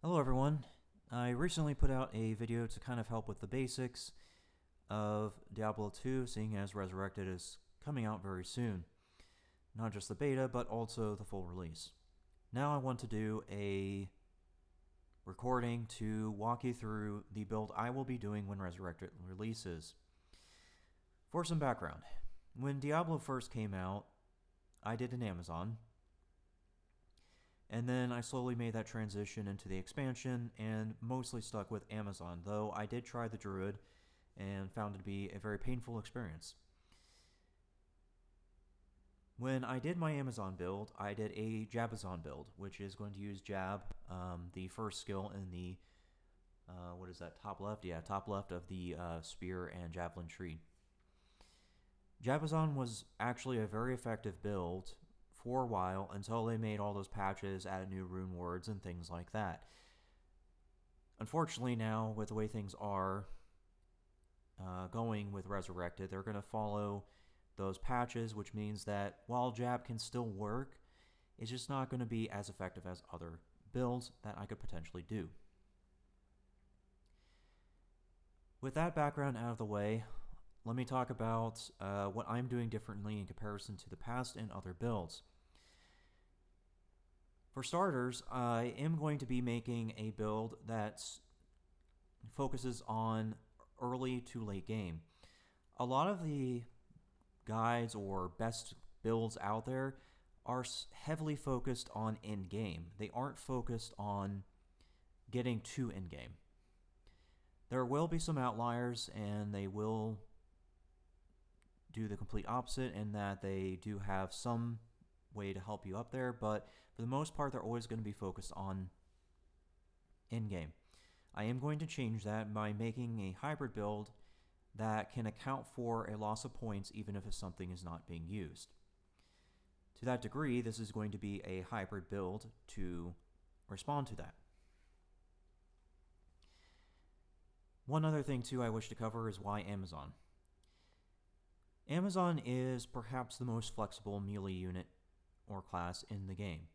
Hello everyone. I recently put out a video to kind of help with the basics of Diablo 2, seeing as Resurrected is coming out very soon. Not just the beta, but also the full release. Now I want to do a recording to walk you through the build I will be doing when Resurrected releases. For some background, when Diablo first came out, I did an Amazon. And then I slowly made that transition into the expansion and mostly stuck with Amazon, though I did try the Druid and found it to be a very painful experience. When I did my Amazon build, I did a Jabazon build, which is going to use Jab, the first skill in the, what is that, top left? Yeah, top left of the Spear and Javelin tree. Jabazon was actually a very effective build for a while until they made all those patches, added new rune words, and things like that. Unfortunately now, with the way things are going with Resurrected, they're going to follow those patches, which means that while Jab can still work, it's just not going to be as effective as other builds that I could potentially do. With that background out of the way, let me talk about what I'm doing differently in comparison to the past and other builds. For starters, I am going to be making a build that focuses on early to late game. A lot of the guides or best builds out there are heavily focused on end game. They aren't focused on getting to end game. There will be some outliers, and they will do the complete opposite in that they do have some way to help you up there, but for the most part, they're always going to be focused on in-game. I am going to change that by making a hybrid build that can account for a loss of points even if something is not being used. To that degree, this is going to be a hybrid build to respond to that. One other thing too I wish to cover is why Amazon. Amazon is perhaps the most flexible melee unit or class in the game.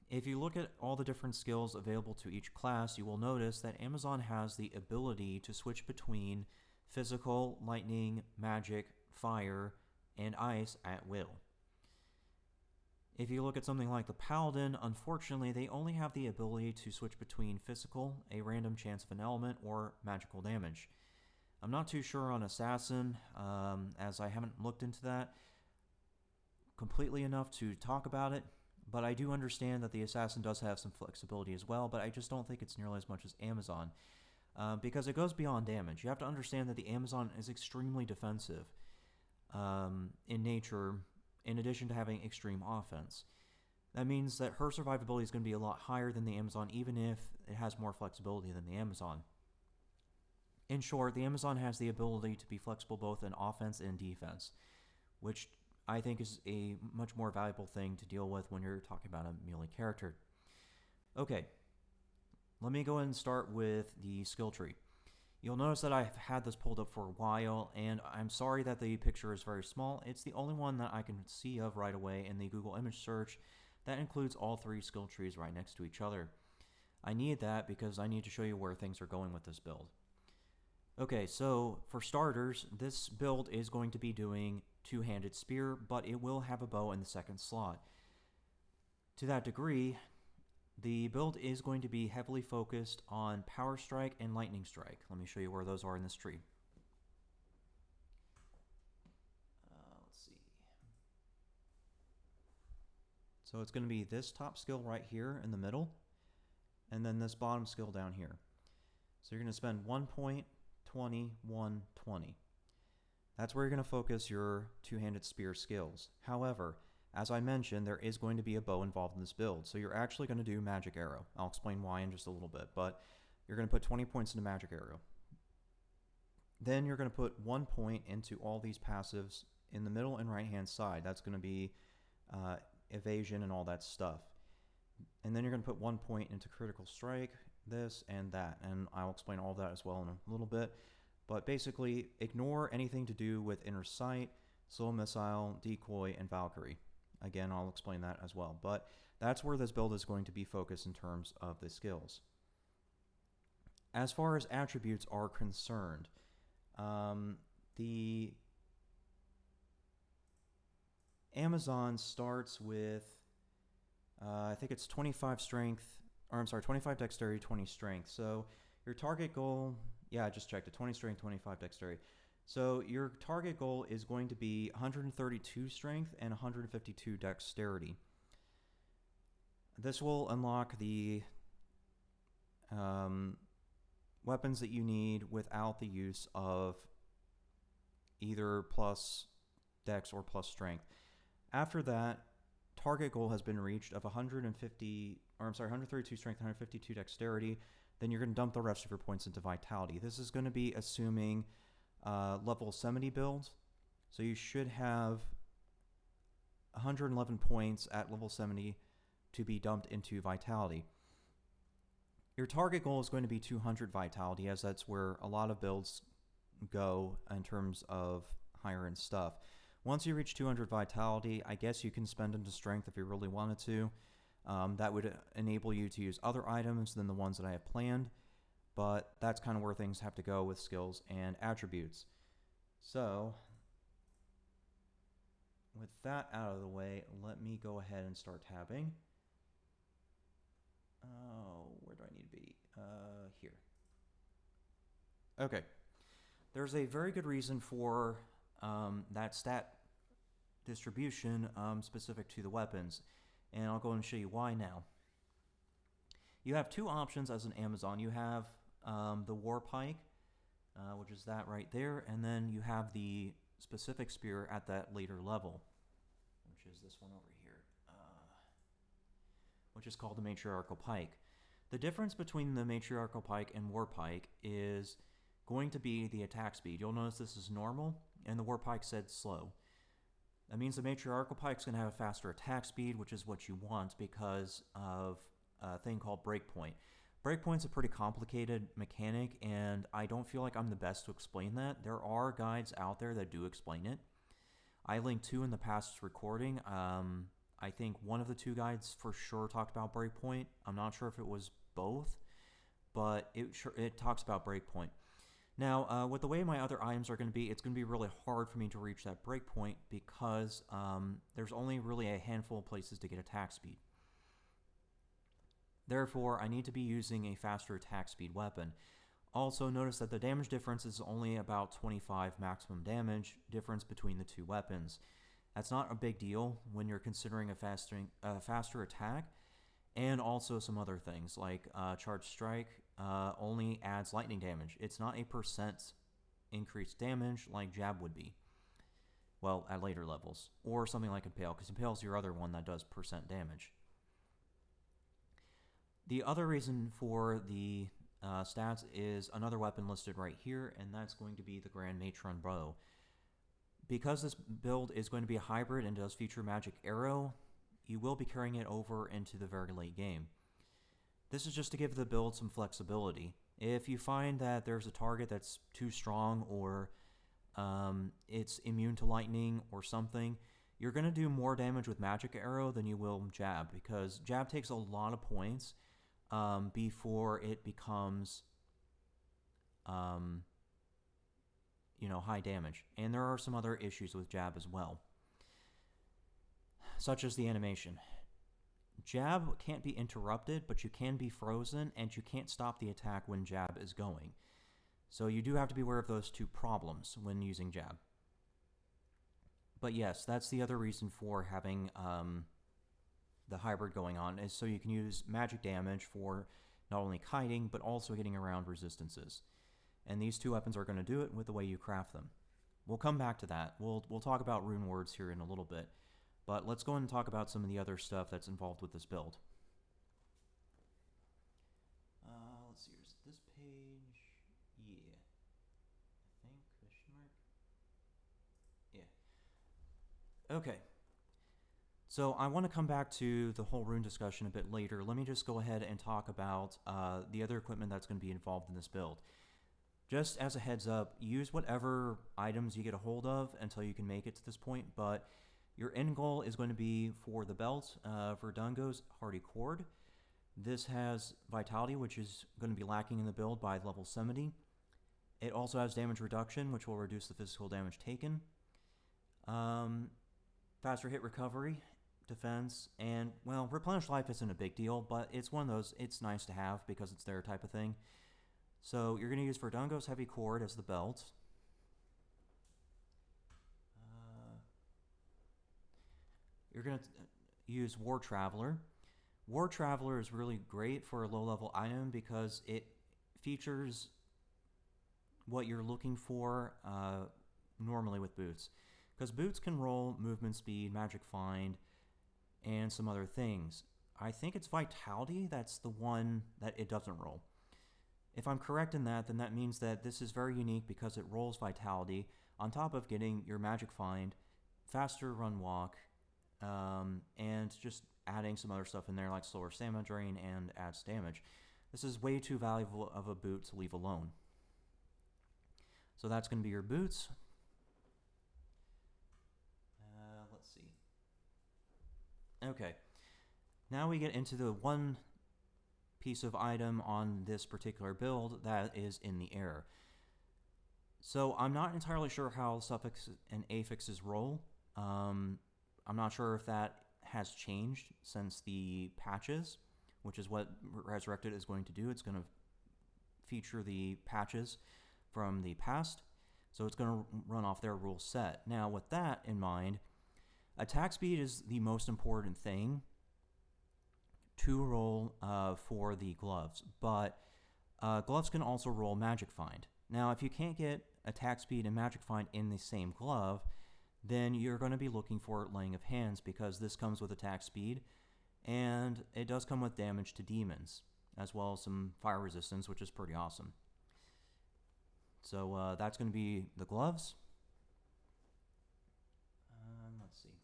If you look at all the different skills available to each class, you will notice that Amazon has the ability to switch between physical, lightning, magic, fire, and ice at will. If you look at something like the Paladin, unfortunately they only have the ability to switch between physical, a random chance of an element, or magical damage. I'm not too sure on Assassin, as I haven't looked into that completely enough to talk about it, but I do understand that the Assassin does have some flexibility as well, but I just don't think it's nearly as much as Amazon, because it goes beyond damage. You have to understand that the Amazon is extremely defensive in nature, in addition to having extreme offense. That means that her survivability is going to be a lot higher than the Amazon, even if it has more flexibility than the Amazon. In short, the Amazon has the ability to be flexible both in offense and defense, which I think is a much more valuable thing to deal with when you're talking about a melee character. Okay, let me go ahead and start with the skill tree. You'll notice that I've had this pulled up for a while, and I'm sorry that the picture is very small. It's the only one that I can see of right away in the Google image search that includes all three skill trees right next to each other. I need that because I need to show you where things are going with this build. Okay, so for starters, this build is going to be doing two-handed spear, but it will have a bow in the second slot. To that degree, the build is going to be heavily focused on power strike and lightning strike. Let me show you where those are in this tree. Let's see. So it's going to be this top skill right here in the middle, and then this bottom skill down here. So you're going to spend 1 point, 20, 1, 20. That's where you're going to focus your two-handed spear skills. However, as I mentioned, there is going to be a bow involved in this build, so you're actually going to do magic arrow. I'll explain why in just a little bit, but you're going to put 20 points into magic arrow. Then you're going to put 1 point into all these passives in the middle and right-hand side. That's going to be evasion and all that stuff. And then you're going to put 1 point into critical strike, this and that, and I'll explain all of that as well in a little bit. But basically, ignore anything to do with inner sight, slow missile, decoy, and Valkyrie. Again, I'll explain that as well. But that's where this build is going to be focused in terms of the skills. As far as attributes are concerned, the Amazon starts with, I think it's 25 strength, or I'm sorry, 25 dexterity, 20 strength. So your target goal, yeah, I just checked it, 20 strength, 25 dexterity. So your target goal is going to be 132 strength and 152 dexterity. This will unlock the weapons that you need without the use of either plus dex or plus strength. After that, target goal has been reached of 132 strength, 152 dexterity. Then you're going to dump the rest of your points into vitality. This is going to be assuming level 70 builds. So you should have 111 points at level 70 to be dumped into vitality. Your target goal is going to be 200 vitality, as that's where a lot of builds go in terms of higher end stuff. Once you reach 200 vitality, I guess you can spend into strength if you really wanted to. That would enable you to use other items than the ones that I have planned, but that's kind of where things have to go with skills and attributes. So, with that out of the way, let me go ahead and start tabbing. Oh, where do I need to be? Here. Okay. There's a very good reason for that stat distribution specific to the weapons, and I'll go and show you why now. You have two options as an Amazon. You have the War Pike, which is that right there, and then you have the specific spear at that later level, which is this one over here, which is called the Matriarchal Pike. The difference between the Matriarchal Pike and War Pike is going to be the attack speed. You'll notice this is normal, and the War Pike said slow. That means the Matriarchal Pike's going to have a faster attack speed, which is what you want because of a thing called breakpoint. Breakpoint's a pretty complicated mechanic, and I don't feel like I'm the best to explain that. There are guides out there that do explain it. I linked two in the past recording. I think one of the two guides for sure talked about breakpoint. I'm not sure if it was both, but it talks about breakpoint. Now, with the way my other items are going to be, it's going to be really hard for me to reach that breakpoint because there's only really a handful of places to get attack speed. Therefore, I need to be using a faster attack speed weapon. Also, notice that the damage difference is only about 25 maximum damage difference between the two weapons. That's not a big deal when you're considering a faster attack, and also some other things like Charge Strike only adds lightning damage. It's not a % increased damage like Jab would be. Well, at later levels. Or something like Impale, because Impale is your other one that does % damage. The other reason for the stats is another weapon listed right here, and that's going to be the Grand Matron Bow. Because this build is going to be a hybrid and does feature Magic Arrow, you will be carrying it over into the very late game. This is just to give the build some flexibility. If you find that there's a target that's too strong or it's immune to lightning or something, you're going to do more damage with Magic Arrow than you will Jab, because Jab takes a lot of points before it becomes high damage. And there are some other issues with Jab as well, such as the animation. Jab can't be interrupted, but you can be frozen, and you can't stop the attack when Jab is going. So you do have to be aware of those two problems when using Jab. But yes, that's the other reason for having the hybrid going on, is so you can use magic damage for not only kiting, but also getting around resistances. And these two weapons are going to do it with the way you craft them. We'll come back to that. We'll talk about rune words here in a little bit. But let's go and talk about some of the other stuff that's involved with this build. Let's see, here's this page. Yeah. I think, question mark? Yeah. Okay. So I want to come back to the whole rune discussion a bit later. Let me just go ahead and talk about the other equipment that's going to be involved in this build. Just as a heads up, use whatever items you get a hold of until you can make it to this point, but Your end goal is going to be for the belt, Verdungo's Hardy Cord. This has Vitality, which is going to be lacking in the build by level 70. It also has damage reduction, which will reduce the physical damage taken. Faster hit recovery, defense, and, well, Replenish Life isn't a big deal, but it's one of those, it's nice to have because it's their type of thing. So you're going to use Verdungo's Heavy Cord as the belt. You're going to use War Traveler. War Traveler is really great for a low-level item because it features what you're looking for normally with boots. Because boots can roll movement speed, magic find, and some other things. I think it's Vitality that's the one that it doesn't roll. If I'm correct in that, then that means that this is very unique because it rolls Vitality on top of getting your magic find, faster run walk, and just adding some other stuff in there like slower stamina drain and adds damage. This is way too valuable of a boot to leave alone. So that's going to be your boots. Let's see. Okay. Now we get into the one piece of item on this particular build that is in the air. So I'm not entirely sure how suffix and affixes roll. I'm not sure if that has changed since the patches, which is what Resurrected is going to do. It's going to feature the patches from the past, so it's going to run off their rule set. Now, with that in mind, attack speed is the most important thing to roll for the gloves, but gloves can also roll magic find. Now, if you can't get attack speed and magic find in the same glove, then you're going to be looking for Laying of Hands because this comes with attack speed, and it does come with damage to demons, as well as some fire resistance, which is pretty awesome. So that's going to be the gloves. Let's see.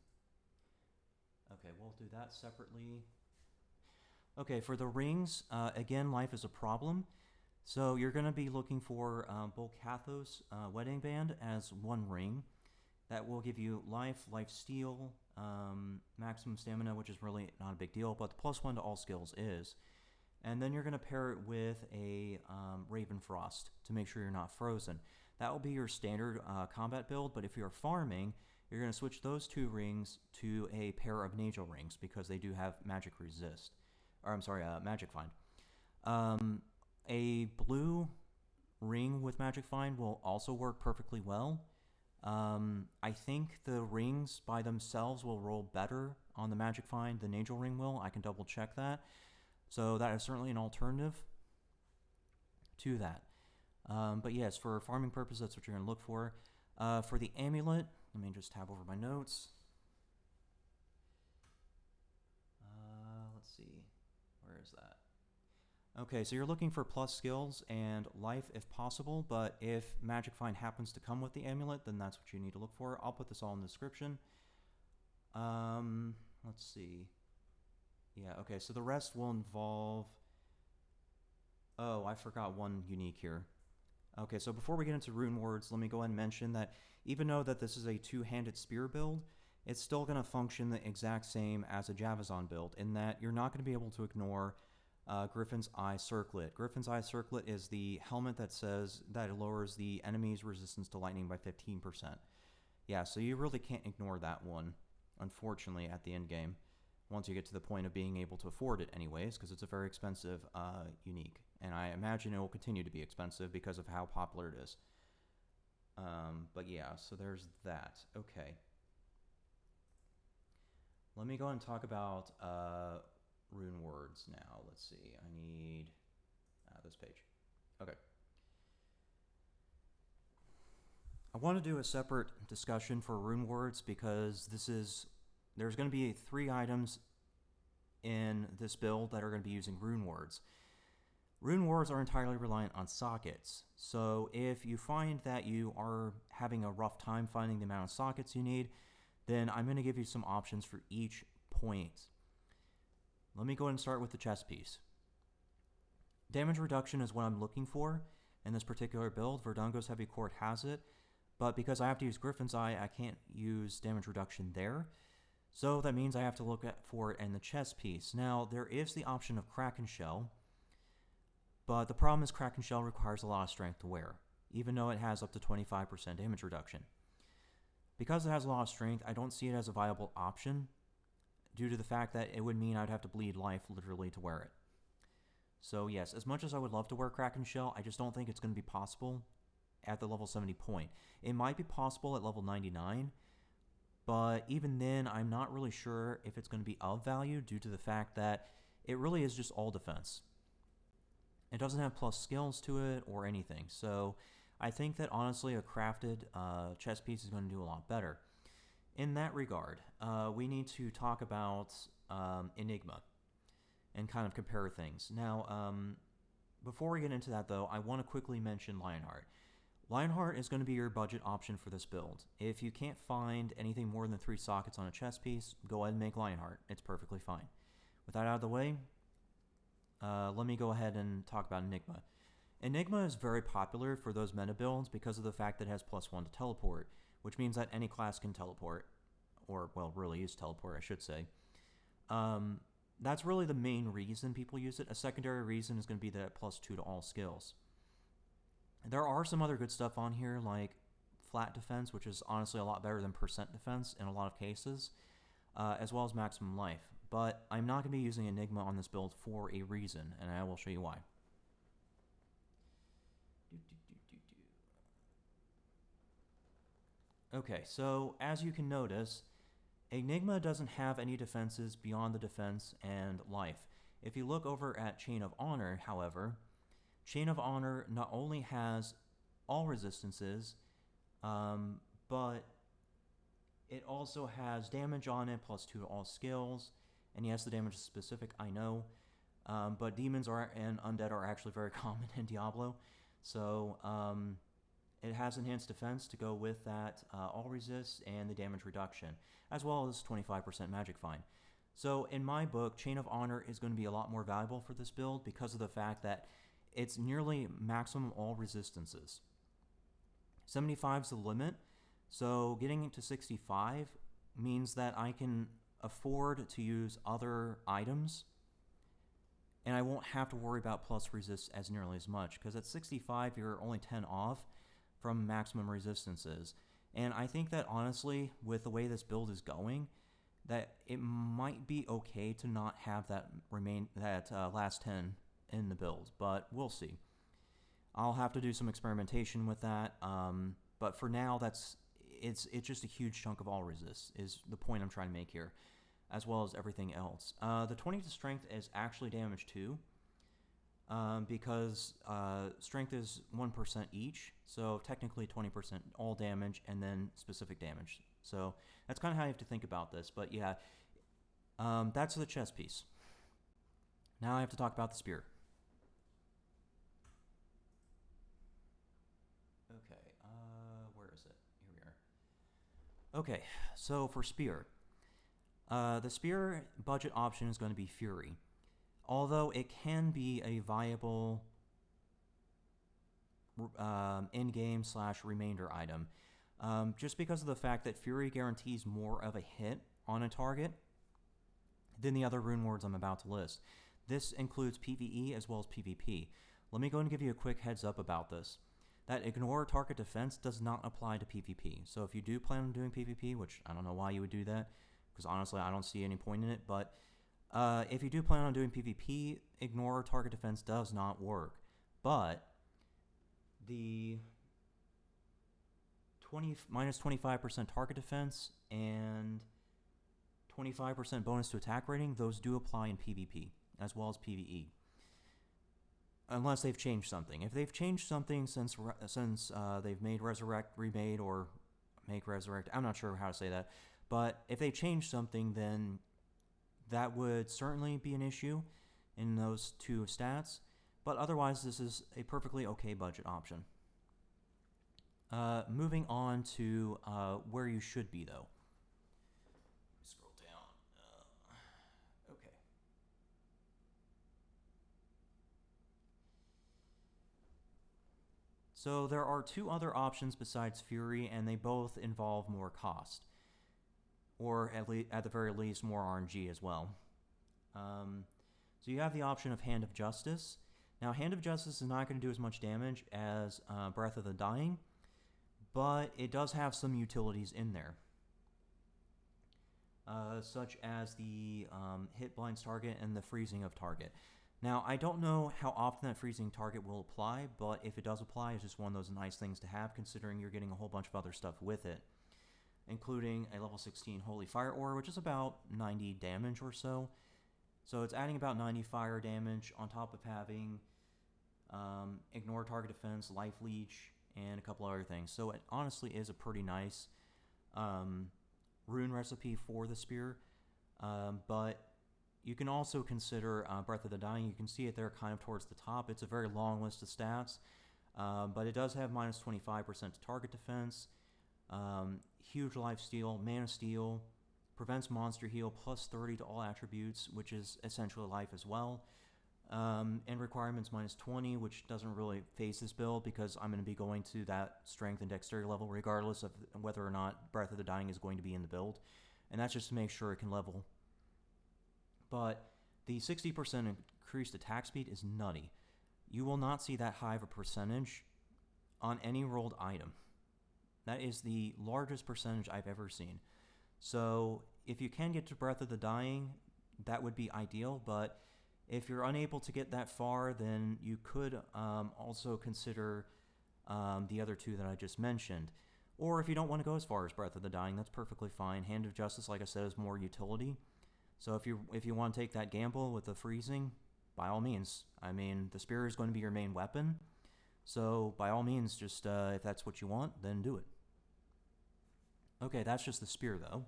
Okay, we'll do that separately. Okay, for the rings, again, life is a problem. So you're going to be looking for Bolcathos Wedding Band as one ring. That will give you life, life steal, maximum stamina, which is really not a big deal, but the +1 to all skills is. And then you're going to pair it with a Raven Frost to make sure you're not frozen. That will be your standard combat build, but if you're farming, you're going to switch those two rings to a pair of Nagel rings because they do have magic resist. Or I'm sorry, magic find. A blue ring with magic find will also work perfectly well. I think the rings by themselves will roll better on the magic find than Nagel ring will. I can double check that. So that is certainly an alternative to that. But yes, for farming purposes, that's what you're going to look for. For the amulet, let me just tab over my notes. Let's see. Where is that? Okay, so you're looking for plus skills and life if possible, but if Magic Find happens to come with the amulet, then that's what you need to look for. I'll put this all in the description. Let's see. Yeah, okay, so the rest will involve... Oh, I forgot one unique here. Okay, so before we get into rune words, let me go ahead and mention that even though that this is a two-handed spear build, it's still going to function the exact same as a Javelin build, in that you're not going to be able to ignore Griffin's Eye Circlet. Griffin's Eye Circlet is the helmet that says that it lowers the enemy's resistance to lightning by 15%. Yeah, so you really can't ignore that one, unfortunately, at the end game, once you get to the point of being able to afford it anyways, because it's a very expensive unique. And I imagine it will continue to be expensive because of how popular it is. But yeah, so there's that. Okay. Let me go and talk about rune words now. Let's see. I need this page. Okay. I want to do a separate discussion for rune words because there's going to be 3 items in this build that are going to be using rune words. Rune words are entirely reliant on sockets. So if you find that you are having a rough time finding the amount of sockets you need, then I'm going to give you some options for each point. Let me go ahead and start with the chest piece. Damage reduction is what I'm looking for in this particular build. Verdungo's Heavy Cord has it. But because I have to use Griffin's Eye, I can't use damage reduction there. So that means I have to look for it in the chest piece. Now, there is the option of Kraken Shell, but the problem is Kraken Shell requires a lot of strength to wear, even though it has up to 25% damage reduction. Because it has a lot of strength, I don't see it as a viable option, due to the fact that it would mean I'd have to bleed life literally to wear it. So yes, as much as I would love to wear Kraken Shell, I just don't think it's going to be possible at the level 70 point. It might be possible at level 99, but even then, I'm not really sure if it's going to be of value due to the fact that it really is just all defense. It doesn't have plus skills to it or anything, so I think that honestly a crafted chest piece is going to do a lot better. In that regard, we need to talk about Enigma and kind of compare things. Now, before we get into that though, I want to quickly mention Lionheart. Lionheart is going to be your budget option for this build. If you can't find anything more than 3 sockets on a chest piece, go ahead and make Lionheart. It's perfectly fine. With that out of the way, let me go ahead and talk about Enigma. Enigma is very popular for those meta builds because of the fact that it has +1 to teleport, which means that any class can teleport, or, well, really use teleport, I should say. That's really the main reason people use it. A secondary reason is going to be that +2 to all skills. There are some other good stuff on here, like flat defense, which is honestly a lot better than percent defense in a lot of cases, as well as maximum life. But I'm not going to be using Enigma on this build for a reason, and I will show you why. Okay, so as you can notice, Enigma doesn't have any defenses beyond the defense and life. If you look over at Chain of Honor, however, Chain of Honor not only has all resistances, but it also has damage on it, +2 to all skills, and yes, the damage is specific, I know, but demons and undead are actually very common in Diablo, so it has enhanced defense to go with that all resist and the damage reduction, as well as 25% magic fine. So in my book, Chain of Honor is going to be a lot more valuable for this build because of the fact that it's nearly maximum all resistances. 75 is the limit, so getting it to 65 means that I can afford to use other items, and I won't have to worry about plus resist as nearly as much, because at 65 you're only 10 off from maximum resistances. And I think that honestly, with the way this build is going, that it might be okay to not have that last 10 in the build, but we'll see. I'll have to do some experimentation with that, but for now, it's just a huge chunk of all resist is the point I'm trying to make here, as well as everything else. The 20 to strength is actually damage too, because strength is 1% each, so technically 20% all damage and then specific damage. So that's kind of how you have to think about this, but yeah, that's the chest piece. Now I have to talk about the spear. Okay, where is it? Here we are. Okay, so for spear, the spear budget option is going to be Fury, although it can be a viable in-game / remainder item, just because of the fact that Fury guarantees more of a hit on a target than the other rune words I'm about to list. This includes PvE as well as PvP. Let me go and give you a quick heads up about this. That ignore target defense does not apply to PvP. So if you do plan on doing PvP, which I don't know why you would do that, because honestly I don't see any point in it, but if you do plan on doing PvP, ignore target defense does not work. But the minus 25% target defense and 25% bonus to attack rating, those do apply in PvP as well as PvE, unless they've changed something. If they've changed something since they've made Resurrect, remade, or make Resurrect, I'm not sure how to say that, but if they changed something, then that would certainly be an issue in those two stats, but otherwise this is a perfectly okay budget option. Moving on to where you should be, though. Scroll down. Okay. So there are two other options besides Fury, and they both involve more cost, or at the very least more RNG as well. So you have the option of Hand of Justice. Now, Hand of Justice is not going to do as much damage as Breath of the Dying, but it does have some utilities in there, such as the hit blinds target and the freezing of target. Now, I don't know how often that freezing target will apply, but if it does apply, it's just one of those nice things to have, considering you're getting a whole bunch of other stuff with it, including a level 16 Holy Fire Aura, which is about 90 damage or so. So it's adding about 90 fire damage on top of having Ignore Target Defense, Life Leech, and a couple other things. So it honestly is a pretty nice rune recipe for the spear, but you can also consider Breath of the Dying. You can see it there kind of towards the top. It's a very long list of stats, but it does have minus 25% to target defense, huge life steal, mana steal, prevents monster heal, plus 30 to all attributes, which is essentially life as well, and requirements minus 20, which doesn't really phase this build because I'm going to be going to that strength and dexterity level regardless of whether or not Breath of the Dying is going to be in the build, and that's just to make sure it can level. But the 60% increased attack speed is nutty. You will not see that high of a percentage on any rolled item. That is the largest percentage I've ever seen. So if you can get to Breath of the Dying, that would be ideal, but if you're unable to get that far, then you could also consider the other two that I just mentioned. Or if you don't want to go as far as Breath of the Dying, that's perfectly fine. Hand of Justice, like I said, is more utility. So if you want to take that gamble with the freezing, by all means. I mean, the spear is going to be your main weapon, so by all means, just if that's what you want, then do it. Okay, that's just the spear, though.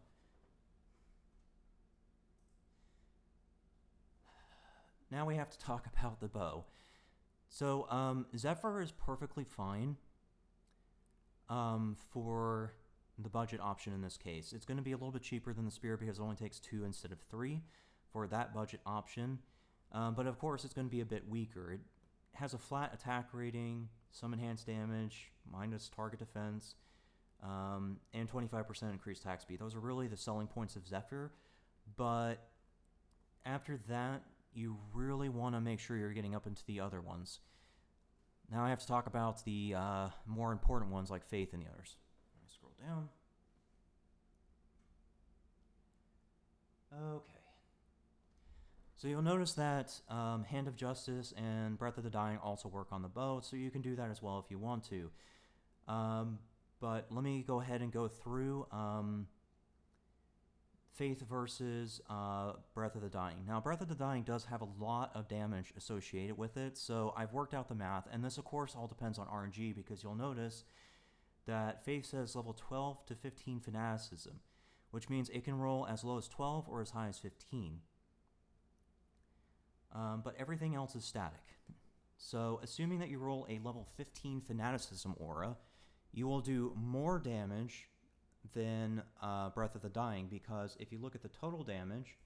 Now we have to talk about the bow. So Zephyr is perfectly fine for the budget option in this case. It's going to be a little bit cheaper than the spear because it only takes 2 instead of 3 for that budget option. But of course, it's going to be a bit weaker. It has a flat attack rating, some enhanced damage, minus target defense, and 25% increased attack speed. Those are really the selling points of Zephyr. But after that, you really want to make sure you're getting up into the other ones. Now I have to talk about the more important ones like Faith and the others. Let me scroll down. Okay. So you'll notice that Hand of Justice and Breath of the Dying also work on the bow, so you can do that as well if you want to. But let me go ahead and go through Faith versus Breath of the Dying. Now, Breath of the Dying does have a lot of damage associated with it, so I've worked out the math, and this, of course, all depends on RNG, because you'll notice that Faith says level 12 to 15 Fanaticism, which means it can roll as low as 12 or as high as 15. But everything else is static. So, assuming that you roll a level 15 Fanaticism aura, you will do more damage than Breath of the Dying, because if you look at the total damage,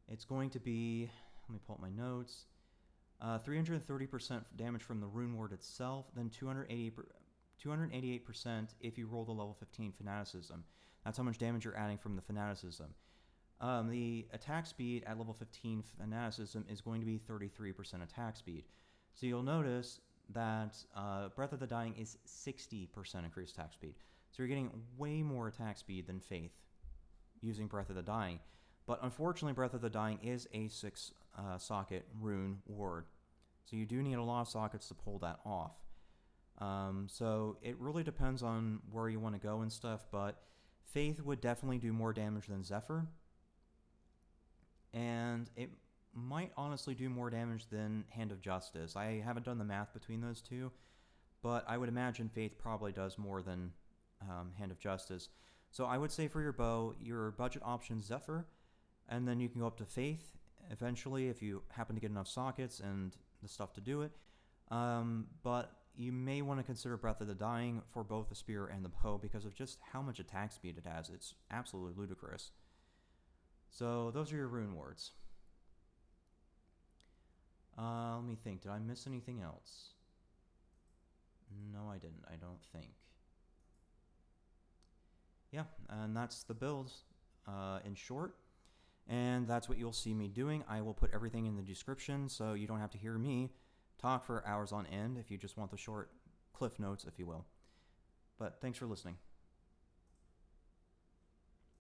it's going to be, let me pull up my notes, 330% damage from the rune ward itself, then 288% if you roll the level 15 Fanaticism. That's how much damage you're adding from the Fanaticism. The attack speed at level 15 Fanaticism is going to be 33% attack speed. So you'll notice that Breath of the Dying is 60% increased attack speed. So you're getting way more attack speed than Faith using Breath of the Dying. But unfortunately, Breath of the Dying is a 6-socket rune ward. So you do need a lot of sockets to pull that off. So it really depends on where you want to go and stuff, but Faith would definitely do more damage than Zephyr. And it might honestly do more damage than Hand of Justice. I haven't done the math between those two, but I would imagine Faith probably does more than Hand of Justice. So I would say for your bow, your budget option Zephyr, and then you can go up to Faith eventually if you happen to get enough sockets and the stuff to do it. But you may want to consider Breath of the Dying for both the spear and the bow because of just how much attack speed it has. It's absolutely ludicrous. So those are your rune wards. Let me think. Did I miss anything else? No, I didn't. I don't think. Yeah, and that's the builds in short. And that's what you'll see me doing. I will put everything in the description so you don't have to hear me talk for hours on end if you just want the short cliff notes, if you will. But thanks for listening.